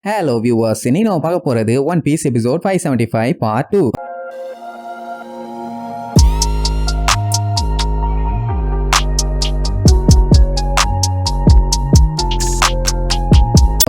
Hello viewers, இன்னைக்கு நம்ம பார்க்க போறது One Piece episode 575 part 2.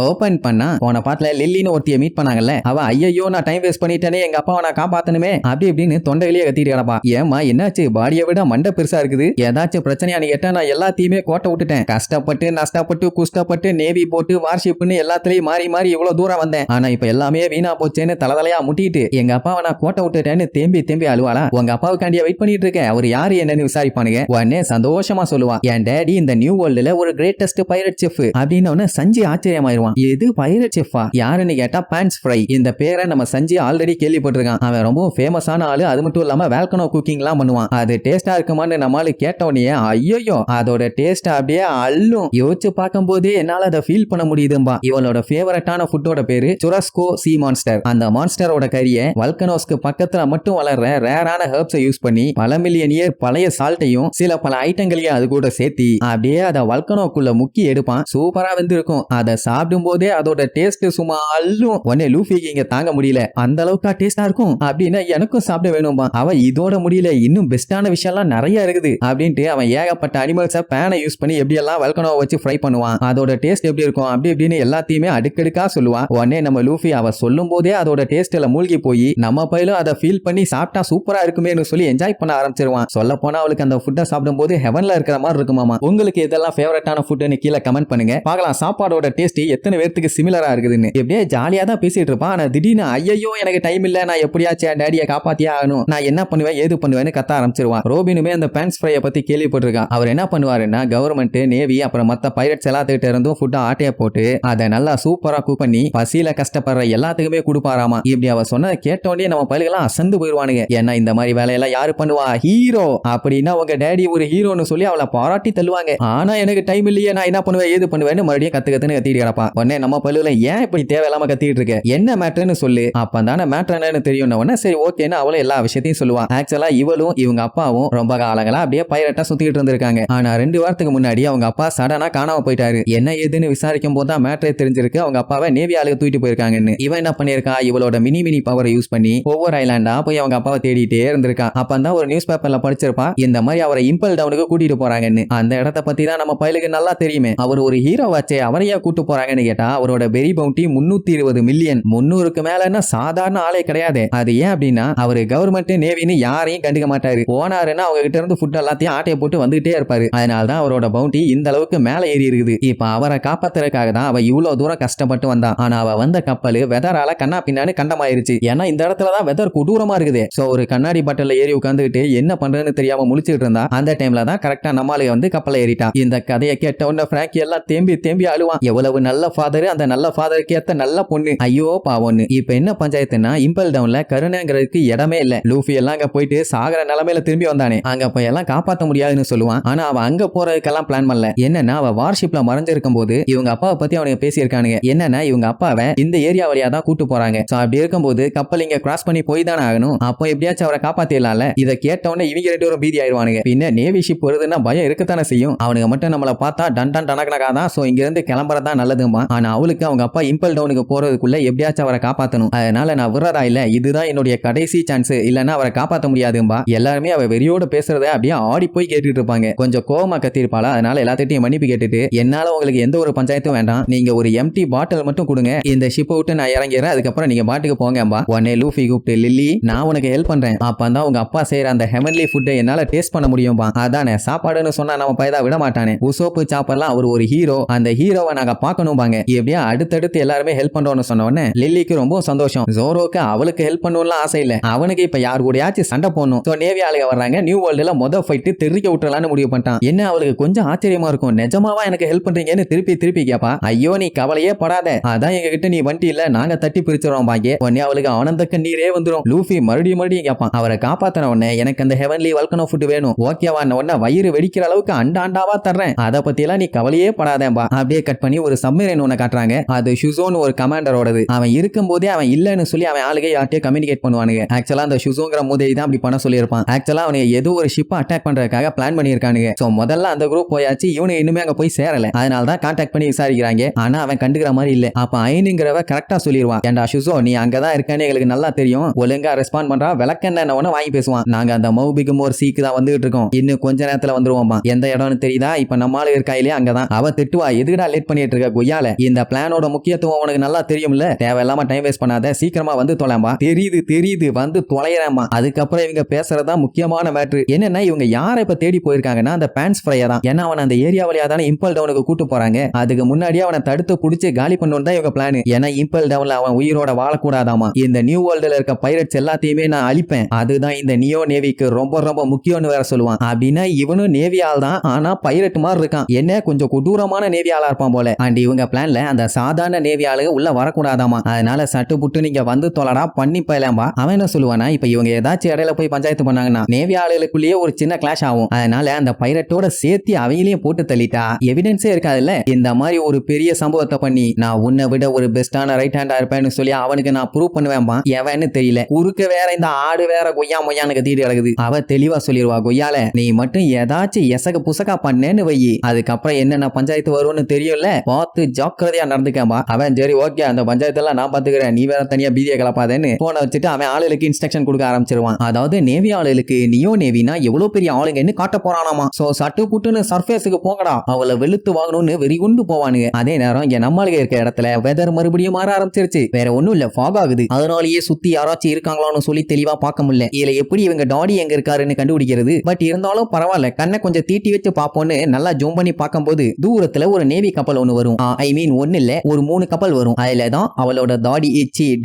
Open பண்ணா போன பாட்டுல லில்லின்னு ஒருத்திய மீட் பண்ணாங்கல்ல, அவ ஐயோ நான் டைம் வேஸ்ட் பண்ணிட்டேனே, எங்க அப்பாவை நான் காப்பாத்தணுமே அப்படி இப்படின்னு தொண்டையிலேயே கத்திட்டு கிடப்பா. ஏமா என்னாச்சு, பாடியை விட மண்டை பெருசா இருக்குது, ஏதாச்சும் பிரச்சனையானு கேட்டா நான் எல்லாத்தையுமே கோட்டை விட்டுட்டேன், கஷ்டப்பட்டு நஷ்டப்பட்டு குஷ்டப்பட்டு நேவி போட்டு வார்ஷிப்னு எல்லாத்துலயும் மாறி மாறி இவ்வளவு தூரம் வந்தேன், ஆனா இப்ப எல்லாமே வீணா போச்சேன்னு தலையா முட்டிட்டு எங்க அப்பாவை நான் கோட்டை விட்டுட்டேன்னு தேம்பி அழுவாளா. உங்க அப்பாவுக்காண்டியா வெயிட் பண்ணிட்டு இருக்கேன், அவர் யாரு என்னன்னு விசாரிப்பானுங்க. உடனே சந்தோஷமா சொல்லுவான், என் டேடி இந்த நியூ வேர்ல்டுல ஒரு கிரேட்டஸ்ட் பைரட் செஃப் அப்படின்னு. சஞ்சி ஆச்சரியமாயிருவான், எது பைரட் செஃப்பா யாருன்னு கேட்டா பான்ஸ் ஃப்ரை. இந்த பேரை நம்ம சஞ்சி ஆல்ரெடி கேள்விப்பட்டிருக்கான். அவன் ரொம்ப ஃபேமஸான ஆளு, அது மட்டும் இல்லாம வேல்கனோ குக்கிங் எல்லாம் பண்ணுவான். அது டேஸ்டா இருக்குமான்னு நம்மளால கேட்டவனே ஐயோ அதோட டேஸ்ட் அப்படியே அள்ளும். யோசிச்சு பார்க்கும் போதே என்னால அதை ஃபீல் பண்ண முடியுதும்பா. இவளோட ஃபேவரட்டான ஃபுட்டோட பேரு சுரஸ்கோ சி மான்ஸ்டர். அந்த மான்ஸ்டரோட கறியை வல்கனோஸ்க்கு பக்கத்துல மட்டும் வளர்ற ரேரான ஹெர்ப்ஸை யூஸ் பண்ணி பல மில்லியன் இயர் பழைய சால்ட்டையும் பல ஐட்டங்களையும் அது கூட சேர்த்தி அப்படியே அதை வல்கனோக்குள்ள முக்கி எடுப்பான். சூப்பரா வந்து இருக்கும். அதை சாப்பிடும் போதே அதோட டேஸ்ட் சும்மா அள்ளும். உடனே லூஃபிக்கு இங்க தாங்க முடியல, அந்த அளவுக்கு டேஸ்டா இருக்கும் அப்படின்னா எனக்கும் சாப்பிட வேணும்பா. அவன் இதோட முடியல, இன்னும் பெஸ்டான விஷயம்லாம் நிறைய இருக்குது அப்படின்ட்டு அவன் ஏகப்பட்ட அனிமல்ஸை பேனை யூஸ் பண்ணி எப்படி எல்லாம் வல்கனோவை வச்சு ஃப்ரை பண்ணுவான், அதோட டேஸ்ட் எப்படி இருக்கும் அப்படி இப்படின்னு எல்லாத்தையுமே அடுக்கடுக்கா சொல்லுவான். உடனே நம்ம லூஃபி அவ சொல்லும் போதே அதோட டேஸ்ட்ல மூழ்கி போய் நம்ம பையிலும் அதை ஃபீல் பண்ணி சாப்பிட்டா சூப்பரா இருக்குமேனு சொல்லி என்ஜாய் பண்ண ஆரம்பிச்சிருவான். சொல்ல போனா அவளுக்கு அந்த ஃபுட்டை சாப்பிடும் போது ஹெவன்ல இருக்கிற மாதிரி இருக்குமாமா. உங்களுக்கு இதெல்லாம் ஃபேவரட்டான ஃபுட்னு கீழே கமெண்ட் பண்ணுங்க, பார்க்கலாம் சாப்பாடோட டேஸ்ட் எத்தனை பேருக்கு சிமிலரா இருக்குதுன்னு. எப்படியே ஜாலியா தான் பேசிட்டு இருப்பான். ஆனா திடீர்னு ஐயோ எனக்கு டைம் இல்ல, நான் எப்படியாச்சும் டேடியை காப்பாத்தியே ஆகணும், நான் என்ன பண்ணுவேன் ஏது பண்ணுவேன்னு கத்த ஆரம்பிச்சிருவான். ரோபினுமே அந்த பான்ஸ் ஃப்ரையை பத்தி கேள்விப்பட்டிருக்கான். அவர் என்ன பண்ணுவாருன்னா கவர்மெண்ட் நேவி அப்புறம் மத்த பைரட்ஸ் எல்லாத்துக்கிட்ட இருந்தும் ஃபுட்டை ஆட்டைய போட்டு அதை நல்லா சூப்பரா குக் பண்ணி பசியில கஷ்டப்படுற எல்லாத்துக்குமே கொடுப்பாராமா. இப்படி அவ சொன்னதை கேட்டோடனே நம்ம பயிர்கள்லாம் அசந்து போயிருவானுங்க. ஏன்னா இந்த மாதிரி வேலையெல்லாம் யாரு பண்ணுவா, ஹீரோ அப்படின்னா உங்க டேடி ஒரு ஹீரோன்னு சொல்லி அவளை பாராட்டி தள்ளுவாங்க. ஆனா எனக்கு டைம் இல்லையே, நான் என்ன பண்ணுவேன் ஏது பண்ணுவேன்னு மறுபடியும் கத்துன்னு கத்திட்டு கிடப்பா. உடனே நம்ம பல்லுல ஏன் இப்படி தேவையில்லாம கத்திட்டு இருக்க, என்ன மேட்டர்னு சொல்லு, அப்பதானே மேட்டர் என்னன்னு தெரியும். சரி ஓகேன்னு அவளும் எல்லா விஷயத்தையும் சொல்லுவா. ஆக்சுவலா இவளும் இவங்க அப்பாவும் ரொம்ப காலங்களா அப்படியே பைரட்டா சுத்திட்டு இருந்திருக்காங்க. ஆனா 2 வாரத்துக்கு முன்னாடி அவங்க அப்பா சடனா காணாம போயிட்டாரு. என்ன ஏதுன்னு விசாரிக்கும் போது தான் மேட்டரே தெரிஞ்சிருக்கு, அவங்க அப்பாவை நேவி ஆளுக்கு தூக்கிட்டு போயிருக்காங்கன்னு. இவன் என்ன பண்ணிருக்கா, இவளோட மினி பவரை யூஸ் பண்ணி ஒவ்வொரு ஐலாண்டா போய் அவங்க அப்பாவை தேடிட்டே இருந்திருக்கா. அப்பதான் ஒரு நியூஸ் பேப்பர்ல படிச்சிருப்பா, இந்த மாதிரி அவரை இம்பல் டவுனுக்கு கூட்டிட்டு போறாங்கன்னு. அந்த இடத்த பத்தி தான் நம்ம பையலுக்கு நல்லா தெரியுமே. அவர் ஒரு ஹீரோவாச்சே, அவரையா கூட்டு போறாங்கன்னு கேட்டா அவரோட பெரி பவுண்டி 320 மில்லியன். 300க்கு மேலன்னா சாதாரண ஆளே கிடையாது. அது ஏன் அப்படின்னா அவரு கவர்மெண்ட் நேவின்னு யாரையும் கண்டுக்க மாட்டாரு. போனாருன்னா அவங்க கிட்ட இருந்து ஃபுட் எல்லாத்தையும் ஆட்டையை போட்டு வந்துகிட்டே இருப்பாரு. அதனாலதான் அவரோட பவுண்டி இந்த அளவுக்கு மேல ஏறி இருக்குது. இப்ப அவரை காப்பாத்துறதுக்காக தான் அவ இவ்வளவு தூரம் கஷ்டப்பட்டு வந்தான். ஆனா அவ வந்த கப்பல் வெதரால கண்ணா பின்னான்னு கண்டமாயிருச்சு. ஏன்னா இந்த இடத்துலதான் வெதர் கொடூரமா இருக்குது. சோ ஒரு கண்ணாடி பட்டல்ல ஏறி உட்காந்துக்கிட்டு என்ன பண்றதுன்னு தெரியாம முழிச்சிட்டு இருந்தா. அந்த டைம்ல தான் கரெக்டா நம்மாலே வந்து கப்பலை ஏறிட்டா. இந்த கதையை கேட்ட உடனே பிராங்கி எல்லாம் தேம்பி அழுவான். எவ்வளவு நல்ல ஃபாதர், அந்த நல்ல ஃபாதருக்கு ஏத்த நல்ல பொண்ணு, ஐயோ பாவம்னு. இப்ப என்ன பஞ்சாயத்துனா இம்பல் டவுன்ல கருணைங்கிறதுக்கு இடமே இல்ல. லூஃபி எல்லாம் அங்க போயிட்டு சாகர நிலைமையில திரும்பி வந்தானே, அங்க போய் எல்லாம் காப்பாத்த முடியாதுன்னு சொல்லுவான். ஆனா அவ அங்க போறதுக்கெல்லாம் பிளான் பண்ணல. என்னன்னா அவ வார்ஷிப்ல மறைஞ்சிருக்கும் போது இவங்க அப்பாவை பத்தி அவனுக்கு பேசியிருக்கானுங்க. என்னன்னா இவங்க அப்பாவை இந்த ஏரியா வழியா தான் கூட்டு போறாங்க. அப்படி இருக்கும்போது கப்பல் இங்க கிராஸ் பண்ணி போய் தானே ஆகணும். அப்போ எப்படியாச்சும் அவரை காப்பாத்திடலாம்ல. இதை கேட்டவொடனே இவங்க 2 பேரும் பீதி ஆயிடுவானுங்க. பின்ன நேவி ஷிப் வருதுன்னா பயம் இருக்கத்தானே செய்யும். அவனுங்க மட்டும் நம்மள பார்த்தா டன் டனக்கனக்காதான். சோ இங்க இருந்து கிளம்புறதா நல்லதுமா. ஆனா அவளுக்கு அவங்க அப்பா இம்பல் டவுனுக்கு போறதுக்குள்ள எப்படியாச்சும் அவரை காப்பாத்தணும். அதனால நான் விடுறதா இல்ல, இதுதான் என்னுடைய கடைசி சான்ஸ், இல்லன்னா அவரை காப்பாத்த முடியாதும்பா. எல்லாருமே அவ வெறியோட பேசுறத அப்படியே ஆடி போய் கேட்டுட்டு இருப்பாங்க. கொஞ்சம் கோவமா கத்திருப்பாளா. அதனால எல்லாத்திட்டையும் மன்னிப்பு கேட்டுட்டு, என்னால உங்களுக்கு எந்த ஒரு பஞ்சாயத்தும் வேண்டாம், நீங்க ஒரு எம்டி பாட்டில் மட்டும் கொடுங்க, இந்த ஷிப்பை விட்டு நான் இறங்கிறேன், அதுக்கப்புறம் நீங்க பாட்டுக்கு போங்கம்பா. உடனே லூஃபி கூப்பிட்டு, லில்லி நான் உனக்கு ஹெல்ப் பண்றேன், அப்பதான் உங்க அப்பா செய்யற அந்த ஹெவன்லி ஃபுட்டை என்னால டேஸ்ட் பண்ண முடியும்பா. அதானே சாப்பாடுன்னு சொன்னா நம்ம பையதா விட மாட்டானே. உசோப்பு சாப்பெல்லாம் அவர் ஒரு ஹீரோ, அந்த ஹீரோவை நாங்க பார்க்கணும்பாங்க. எப்படியா அடுத்தடுத்து எல்லாருமே ஹெல்ப் பண்றோம்னு சொன்ன உடனே லில்லிக்கு ரொம்ப சந்தோஷம். ஜோரோக்கு அவளுக்கு ஹெல்ப் பண்ணணும்லாம் ஆசை இல்ல, அவனுக்கு இப்ப யாரு கூடயாச்சும் சண்டை போடணும். சோ நேவி ஆளுங்க வர்றாங்க. நியூ வேர்ல்டுல மொத ஃபைட் தெரிவிக்க விட்டுறலாம்னு முடிவு பண்ணிட்டான். என்ன அவளுக்கு கொஞ்சம் ஆச்சரியமா இருக்கும், நிஜமாவா எனக்கு ஹெல்ப் பண்றீங்கன்னு திருப்பி கேப்பா. ஐயோ நீ கவலையே படாத, அதான் எங்க கிட்ட நீ வண்டி இல்ல, நாங்க தட்டி பிரிச்சிரோம் பாங்க. உடனே அவளுக்கு ஆனந்த கண்ணீரே வந்துடும். லூஃபி மறுபடியும் கேப்பான். அவரை காப்பாத்தின உடனே எனக்கு அந்த ஹெவன்லி வல்கனோ ஃபுட் வேணும், ஓகேவா? உடனே வயிறு வெடிக்கிற அளவுக்கு அண்டாவா தர்றேன், அதை பத்தி எல்லாம் நீ கவலையே படாதேன்பா. அப்படியே கட் பண்ணி ஒரு சப்மரீன் ஏரோப்ளேன் ஒண்ணு காட்டுறாங்க. அது ஷுசோன்னு ஒரு கமாண்டரோடது. அவன் இருக்கும்போதே அவன் இல்லன்னு சொல்லி அவன் ஆளுகை யார்ட்டே கம்யூனிகேட் பண்ணுவானுங்க. ஆக்சுவலா அந்த ஷுசோங்கிற மூதேவி தான் அப்படி பண்ண சொல்லியிருப்பான். ஆக்சுவலா அவனுக்கு ஏதோ ஒரு ஷிப்பை அட்டாக் பண்றதுக்காக பிளான் பண்ணியிருக்கானுங்க. சோ முதல்ல அந்த குரூப் போயாச்சு, இவனுக்கு இன்னுமே அங்க போய் சேரல. அதனால தான் கான்டாக்ட் பண்ணி விசாரிக்கிறாங்க. ஆனா அவன் கண்டுக்கிற மாதிரி இல்ல. அப்ப ஐனுங்கிறவ கரெக்டா சொல்லிடுவான், ஏண்டா ஷுசோ நீ அங்கதான் இருக்கன்னு எங்களுக்கு நல்லா தெரியும், ஒழுங்கா ரெஸ்பாண்ட் பண்றா, விளக்கென்ன வாங்கி பேசுவான். நாங்க அந்த மௌபிகும் ஒரு சீக்கு தான் வந்துட்டு இருக்கோம், இன்னும் கொஞ்ச நேரத்துல வந்துருவோம்பா. எந்த இடம்னு தெரியுதா? இப்ப நம்ம ஆளு இருக்கா இல்லையா, அங்கதான். அவ திட்டுவா, எதுக்குடா லேட் பண்ணிட்டு இருக்க கொய்யால, இந்த பிளானோட முக்கியத்துவம் உனக்கு நல்லா தெரியும்ல, தேவையில்லாம டைம் வேஸ்ட் பண்ணாத, சீக்கிரமா வந்து தொலைம்பா. தெரியுது தெரியுது, வந்து தொலைறேம்மா. அதுக்கப்புறம் இவங்க பேசுறதா முக்கியமான மேட்ரு என்னன்னா, இவங்க யாரை இப்ப தேடி போயிருக்காங்கன்னா அந்த பேன்ஸ் ஃப்ரையா தான். ஏன்னா அவன் அந்த ஏரியா வழியா தானே இம்பல் டவுனுக்கு கூட்டு போறாங்க. அதுக்கு முன்னாடியே அவனை தடுத்து புடிச்சு காலி பண்ணணும் தான் இவங்க பிளான். ஏன்னா இம்பல் டவுன்ல அவன் உயிரோட வாழக்கூடாதாமா. இந்த நியூ வேர்ல்டுல இருக்க பைரட்ஸ் எல்லாத்தையுமே நான் அழிப்பேன், அதுதான் இந்த நியோ நேவிக்கு ரொம்ப ரொம்ப முக்கியம்னு வேற சொல்லுவான். அப்படின்னா இவனும் நேவி ஆள் தான், ஆனா பைரட் மாதிரி இருக்கான். என்ன கொஞ்சம் கொடூரமான நேவி ஆளா இருப்பான் போல. அண்ட் இவங்க பிளான்ல அந்த சாதாரண நேவி ஆளுங்க உள்ள வரக்கூடாதாமா. அதனால சட்டு புட்டு நீங்க வந்து தொலைடா பண்ணி போயலாம்பா. அவன் என்ன சொல்லுவானா, இப்ப இவங்க ஏதாச்சும் இடையில போய் பஞ்சாயத்து பண்ணாங்கன்னா நேவி ஆளுகளுக்குள்ளேயே ஒரு சின்ன கிளாஷ் ஆகும். அதனால அந்த பைரட்டோட சேர்த்து அவங்களையும் போட்டு தள்ளிட்டா எவிடன்ஸே இருக்காதுல்ல. இந்த மாதிரி ஒரு பெரிய சம்பவத்தை பண்ணி நான் உன்னை விட ஒரு பெஸ்டான ரைட் ஹேண்டா இருப்பேன்னு சொல்லி அவனுக்கு நான் ப்ரூவ் பண்ணுவேன்பா. எவன்னு தெரியல, குறுக்க வேற இந்த ஆடு வேற கொய்யா மொய்யான்னு கத்திட்டு கிடக்குது. அவ தெளிவா சொல்லிடுவா, கொய்யால நீ மட்டும் ஏதாச்சும் எசக புசகா பண்ணேன்னு வை, அதுக்கப்புறம் என்னென்ன பஞ்சாயத்து வரும்னு தெரியும்ல, பார்த்து ஜாக்கிரதையா நடந்துக்கம்பா. அவன் சரி ஓகே அந்த பஞ்சாயத்து எல்லாம் நான் பாத்துக்கிறேன், நீ வேற தனியா பீதியை கலப்பாதேன்னு போனை வச்சுட்டு அவன் ஆளுகளுக்கு இன்ஸ்ட்ரக்ஷன் கொடுக்க ஆரம்பிச்சிருவான். அதாவது நேவி ஆளுகளுக்கு நியோ நேவினா எவ்வளவு பெரிய ஆளுங்கன்னு காட்ட போறானாமா. சோ சட்டு புட்டுன்னு சர்ஃபேஸுக்கு போங்கடா, அவளை வெளுத்து வாங்கணும்னு வெறிகுண்டு போவானுங்க. அதே நேரம் இங்க நம்மளுக்கு இருக்க இடத்துல வெதர் மறுபடியும் மாற ஆரம்பிச்சிருச்சு. வேற ஒண்ணும் இல்ல, ஃபாக் ஆகுது. அதனாலேயே சுத்தி யாராச்சும் இருக்காங்களான்னு சொல்லி தெளிவா பார்க்க முடியல. இதுல எப்படி இவங்க டாடி எங்க இருக்காருன்னு கண்டுபிடிக்கிறது? பட் இருந்தாலும் பரவாயில்ல, கண்ணை கொஞ்சம் தீட்டி வச்சு பார்ப்போம்னு நல்லா ஜூம் பண்ணி பார்க்கும்போது தூரத்துல ஒரு நேவி கப்பல் ஒண்ணு வரும். ஐ மீன் ஒன்னு இல்ல, ஒரு 3 கப்பல் வரும். அதுலதான் அவளோட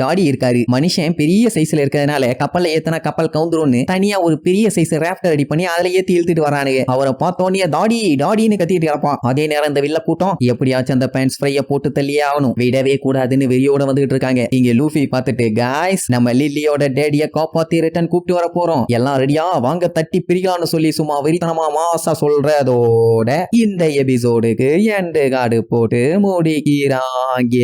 டாடி இருக்காரு. மனுஷன் பெரிய சைஸ்ல இருக்கிறதுனால கப்பல்ல ஏத்தனா கப்பல் கவுந்துரும்னு தனியா ஒரு பெரிய சைஸ் ராஃப்டர் ரெடி பண்ணி அதுல ஏத்தி இழுத்துட்டு வரானுங்க. அவரை பார்த்தோன்னே டாடின்னு கத்திட்டு கிடப்பான். அதே நேரம் இந்த வில்ல கூட்டம் எப்படியாச்சும் அந்த பேன்ஸ் ஃப்ரைய போட்டு தள்ளியே ஆகணும், விடவே கூடாதுன்னு வெறியோட வந்துட்டு இருக்காங்க. இங்க லூஃபி பார்த்துட்டு, காய்ஸ் நம்ம லில்லியோட டேடிய காப்பாத்தி ரிட்டர்ன் கூப்பிட்டு வர போறோம், எல்லாம் ரெடியா வாங்க தட்டி பிரிக்கலாம்னு சொல்லி சும்மா வெறித்தனமா மாசா சொல்றதோட இந்த எபிசோடுக்கு எண்டு கார்டு போட்டு முடிக்கிறாங்க.